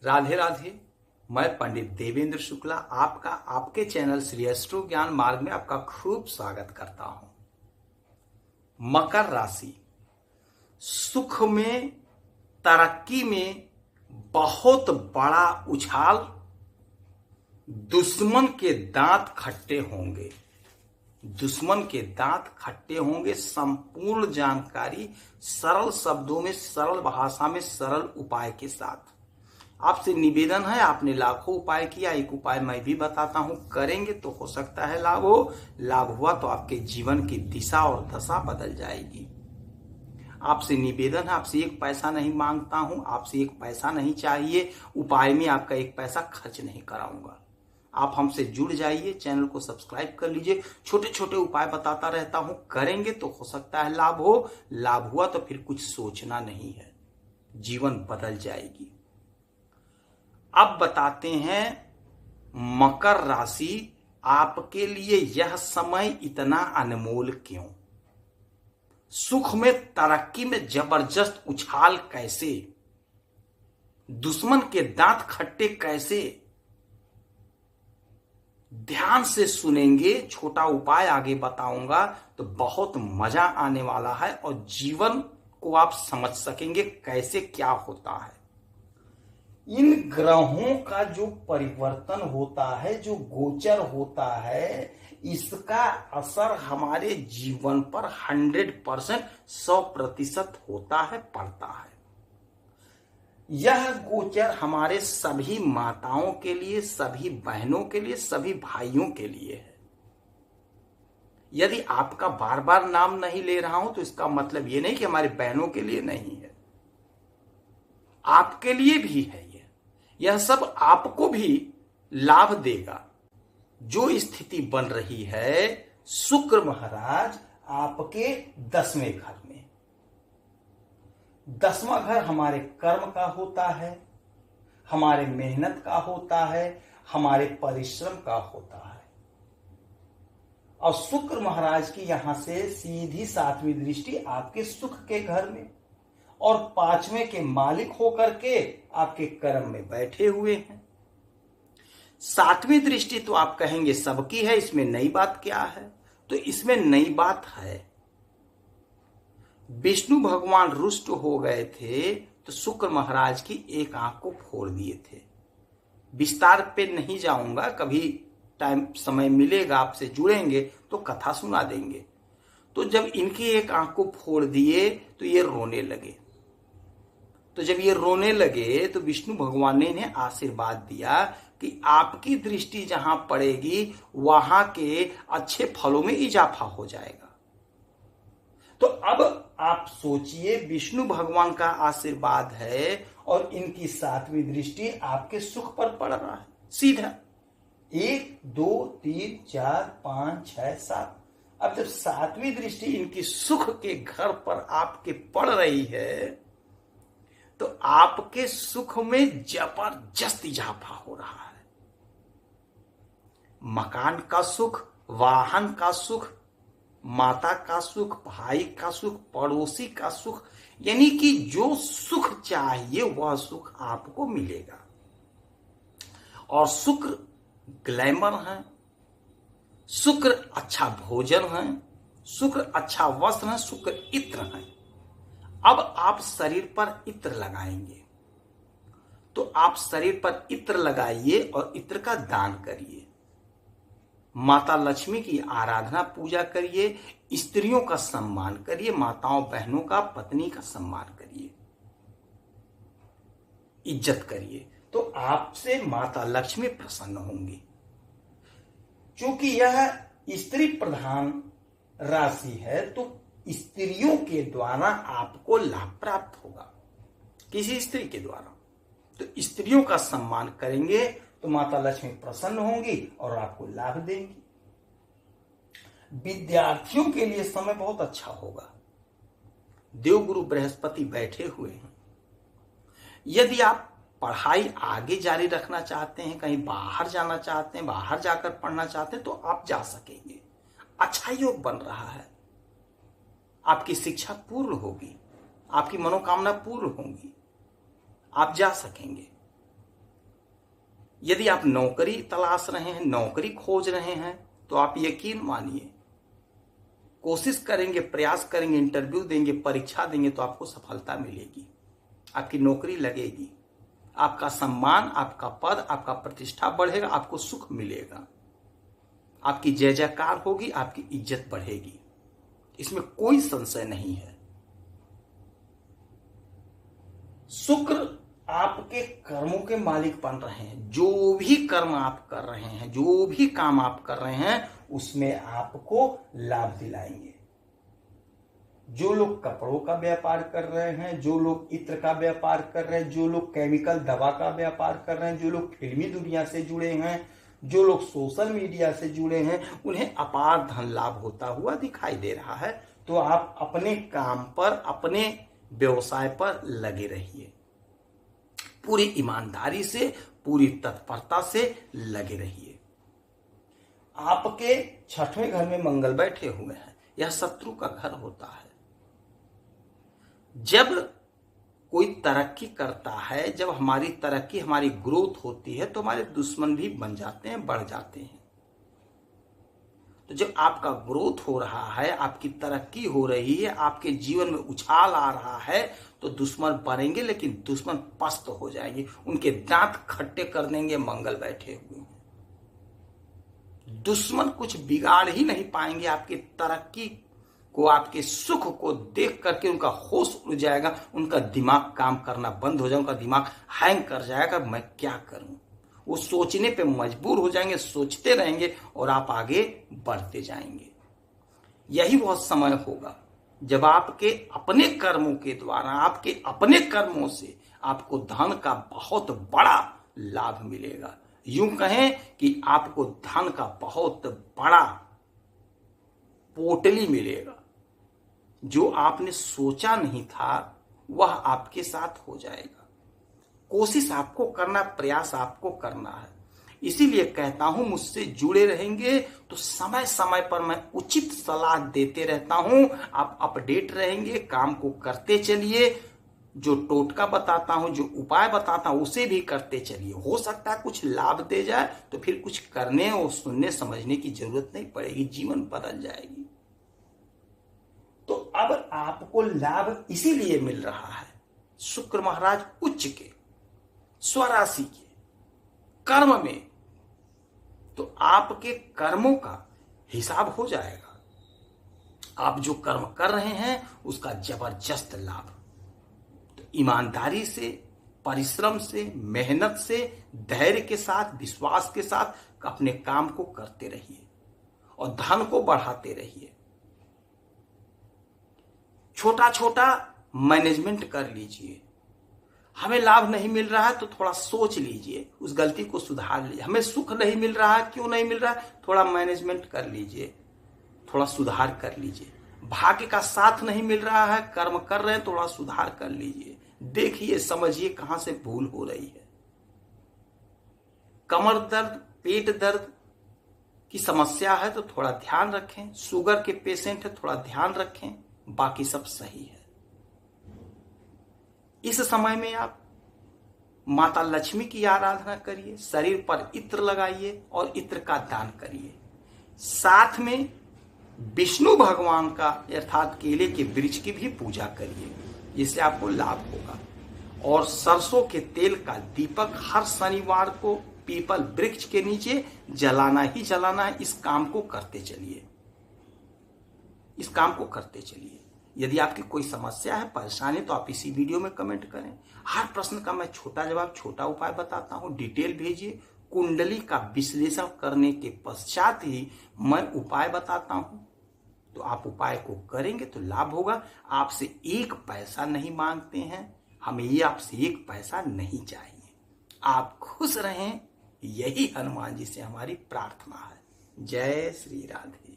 राधे राधे। मैं पंडित देवेंद्र शुक्ला आपका आपके चैनल श्री एस्ट्रो ज्ञान मार्ग में आपका खूब स्वागत करता हूं। मकर राशि सुख में, तरक्की में बहुत बड़ा उछाल, दुश्मन के दांत खट्टे होंगे। दुश्मन के दांत खट्टे होंगे। संपूर्ण जानकारी सरल शब्दों में, सरल भाषा में, सरल उपाय के साथ आपसे निवेदन है। आपने लाखों उपाय किया, एक उपाय मैं भी बताता हूं, करेंगे तो हो सकता है लाभ हो। लाभ हुआ तो आपके जीवन की दिशा और दशा बदल जाएगी। आपसे निवेदन है, आपसे एक पैसा नहीं मांगता हूं, आपसे एक पैसा नहीं चाहिए। उपाय में आपका एक पैसा खर्च नहीं कराऊंगा। आप हमसे जुड़ जाइए, चैनल को सब्सक्राइब कर लीजिए। छोटे छोटे उपाय बताता रहता हूं, करेंगे तो हो सकता है लाभ हो। लाभ हुआ तो फिर कुछ सोचना नहीं है, जीवन बदल जाएगी। अब बताते हैं मकर राशि, आपके लिए यह समय इतना अनमोल क्यों? सुख में, तरक्की में जबरदस्त उछाल कैसे? दुश्मन के दांत खट्टे कैसे? ध्यान से सुनेंगे, छोटा उपाय आगे बताऊंगा तो बहुत मजा आने वाला है और जीवन को आप समझ सकेंगे कैसे क्या होता है। इन ग्रहों का जो परिवर्तन होता है, जो गोचर होता है, इसका असर हमारे जीवन पर 100%, 100% होता है, पड़ता है। यह गोचर हमारे सभी माताओं के लिए, सभी बहनों के लिए, सभी भाइयों के लिए है। यदि आपका बार बार नाम नहीं ले रहा हूं तो इसका मतलब यह नहीं कि हमारी बहनों के लिए नहीं है, आपके लिए भी है। यह सब आपको भी लाभ देगा। जो स्थिति बन रही है, शुक्र महाराज आपके 10वें घर में। 10वां घर हमारे कर्म का होता है, हमारे मेहनत का होता है, हमारे परिश्रम का होता है। और शुक्र महाराज की यहां से सीधी 7वीं दृष्टि आपके सुख के घर में और 5वें के मालिक होकर के आपके कर्म में बैठे हुए हैं। 7वीं दृष्टि तो आप कहेंगे सबकी है, इसमें नई बात क्या है? तो इसमें नई बात है, विष्णु भगवान रुष्ट हो गए थे तो शुक्र महाराज की एक आंख को फोड़ दिए थे। विस्तार पे नहीं जाऊंगा, कभी टाइम समय मिलेगा आपसे जुड़ेंगे तो कथा सुना देंगे। तो जब इनकी एक आंख को फोड़ दिए तो ये रोने लगे। तो जब ये रोने लगे तो विष्णु भगवान ने इन्हें आशीर्वाद दिया कि आपकी दृष्टि जहां पड़ेगी वहां के अच्छे फलों में इजाफा हो जाएगा। तो अब आप सोचिए, विष्णु भगवान का आशीर्वाद है और इनकी 7वीं दृष्टि आपके सुख पर पड़ रहा है सीधा। 1 2 3 4 5 6 7। अब जब 7वीं दृष्टि इनकी सुख के घर पर आपके पड़ रही है तो आपके सुख में जबरदस्त इजाफा हो रहा है। मकान का सुख, वाहन का सुख, माता का सुख, भाई का सुख, पड़ोसी का सुख, यानी कि जो सुख चाहिए वह सुख आपको मिलेगा। और शुक्र ग्लैमर है, शुक्र अच्छा भोजन है, शुक्र अच्छा वस्त्र है, शुक्र इत्र है। अब आप शरीर पर इत्र लगाएंगे तो आप शरीर पर इत्र लगाइए और इत्र का दान करिए। माता लक्ष्मी की आराधना पूजा करिए, स्त्रियों का सम्मान करिए, माताओं बहनों का, पत्नी का सम्मान करिए, इज्जत करिए, तो आपसे माता लक्ष्मी प्रसन्न होंगी। क्योंकि यह स्त्री प्रधान राशि है तो स्त्रियों के द्वारा आपको लाभ प्राप्त होगा, किसी स्त्री के द्वारा। तो स्त्रियों का सम्मान करेंगे तो माता लक्ष्मी प्रसन्न होंगी और आपको लाभ देंगी। विद्यार्थियों के लिए समय बहुत अच्छा होगा। देवगुरु बृहस्पति बैठे हुए हैं। यदि आप पढ़ाई आगे जारी रखना चाहते हैं, कहीं बाहर जाना चाहते हैं, बाहर जाकर पढ़ना चाहते हैं तो आप जा सकेंगे। अच्छा योग बन रहा है, आपकी शिक्षा पूर्ण होगी, आपकी मनोकामना पूर्ण होगी, आप जा सकेंगे। यदि आप नौकरी तलाश रहे हैं, नौकरी खोज रहे हैं, तो आप यकीन मानिए कोशिश करेंगे, प्रयास करेंगे, इंटरव्यू देंगे, परीक्षा देंगे तो आपको सफलता मिलेगी, आपकी नौकरी लगेगी, आपका सम्मान, आपका पद, आपका प्रतिष्ठा बढ़ेगा, आपको सुख मिलेगा, आपकी जय जयकार होगी, आपकी इज्जत बढ़ेगी, इसमें कोई संशय नहीं है। शुक्र आपके कर्मों के मालिक बन रहे हैं। जो भी कर्म आप कर रहे हैं, जो भी काम आप कर रहे हैं, उसमें आपको लाभ दिलाएंगे। जो लोग कपड़ों का व्यापार कर रहे हैं, जो लोग इत्र का व्यापार कर रहे हैं, जो लोग केमिकल दवा का व्यापार कर रहे हैं, जो लोग फिल्मी दुनिया से जुड़े हैं, जो लोग सोशल मीडिया से जुड़े हैं, उन्हें अपार धन लाभ होता हुआ दिखाई दे रहा है। तो आप अपने काम पर, अपने व्यवसाय पर लगे रहिए, पूरी ईमानदारी से, पूरी तत्परता से लगे रहिए। आपके छठवें घर में मंगल बैठे हुए हैं, यह शत्रु का घर होता है। जब कोई तरक्की करता है, जब हमारी तरक्की, हमारी ग्रोथ होती है, तो हमारे दुश्मन भी बन जाते हैं, बढ़ जाते हैं। तो जब आपका ग्रोथ हो रहा है, आपकी तरक्की हो रही है, आपके जीवन में उछाल आ रहा है, तो दुश्मन बढ़ेंगे, लेकिन दुश्मन पस्त हो जाएंगे, उनके दांत खट्टे कर देंगे मंगल बैठे हुए हैं। दुश्मन कुछ बिगाड़ ही नहीं पाएंगे आपकी तरक्की को, आपके सुख को देख करके उनका होश उड़ जाएगा, उनका दिमाग काम करना बंद हो जाएगा, उनका दिमाग हैंग कर जाएगा, मैं क्या करूं। वो सोचने पे मजबूर हो जाएंगे, सोचते रहेंगे और आप आगे बढ़ते जाएंगे। यही वह समय होगा जब आपके अपने कर्मों के द्वारा, आपके अपने कर्मों से आपको धन का बहुत बड़ा लाभ मिलेगा। यूं कहें कि आपको धन का बहुत बड़ा पोटली मिलेगा। जो आपने सोचा नहीं था वह आपके साथ हो जाएगा। कोशिश आपको करना, प्रयास आपको करना है। इसीलिए कहता हूं, मुझसे जुड़े रहेंगे तो समय समय पर मैं उचित सलाह देते रहता हूं। आप अपडेट रहेंगे, काम को करते चलिए। जो टोटका बताता हूं, जो उपाय बताता हूं, उसे भी करते चलिए। हो सकता है कुछ लाभ दे जाए, तो फिर कुछ करने और सुनने समझने की जरूरत नहीं पड़ेगी, जीवन बदल जाएगी। तो अब आपको लाभ इसीलिए मिल रहा है, शुक्र महाराज उच्च के, स्वराशि के, कर्म में, तो आपके कर्मों का हिसाब हो जाएगा। आप जो कर्म कर रहे हैं उसका जबरदस्त लाभ। तो ईमानदारी से, परिश्रम से, मेहनत से, धैर्य के साथ, विश्वास के साथ अपने काम को करते रहिए और धन को बढ़ाते रहिए। छोटा छोटा मैनेजमेंट कर लीजिए। हमें लाभ नहीं मिल रहा है तो थोड़ा सोच लीजिए, उस गलती को सुधार लीजिए। हमें सुख नहीं मिल रहा है, क्यों नहीं मिल रहा है, थोड़ा मैनेजमेंट कर लीजिए, थोड़ा सुधार कर लीजिए। भाग्य का साथ नहीं मिल रहा है, कर्म कर रहे हैं, थोड़ा सुधार कर लीजिए। देखिए, समझिए कहां से भूल हो रही है। कमर दर्द, पेट दर्द की समस्या है तो थोड़ा ध्यान रखें। शुगर के पेशेंट है, थोड़ा ध्यान रखें, बाकी सब सही है। इस समय में आप माता लक्ष्मी की आराधना करिए, शरीर पर इत्र लगाइए और इत्र का दान करिए। साथ में विष्णु भगवान का अर्थात केले के वृक्ष की भी पूजा करिए, जिससे आपको लाभ होगा। और सरसों के तेल का दीपक हर शनिवार को पीपल वृक्ष के नीचे जलाना ही जलाना है। इस काम को करते चलिए, इस काम को करते चलिए। यदि आपकी कोई समस्या है, परेशानी, तो आप इसी वीडियो में कमेंट करें। हर प्रश्न का मैं छोटा जवाब, छोटा उपाय बताता हूं। डिटेल भेजिए। कुंडली का विश्लेषण करने के पश्चात ही मैं उपाय बताता हूं। तो आप उपाय को करेंगे तो लाभ होगा। आपसे एक पैसा नहीं मांगते हैं, हमें ये आपसे एक पैसा नहीं चाहिए। आप खुश रहें, यही हनुमान जी से हमारी प्रार्थना है। जय श्री राधे।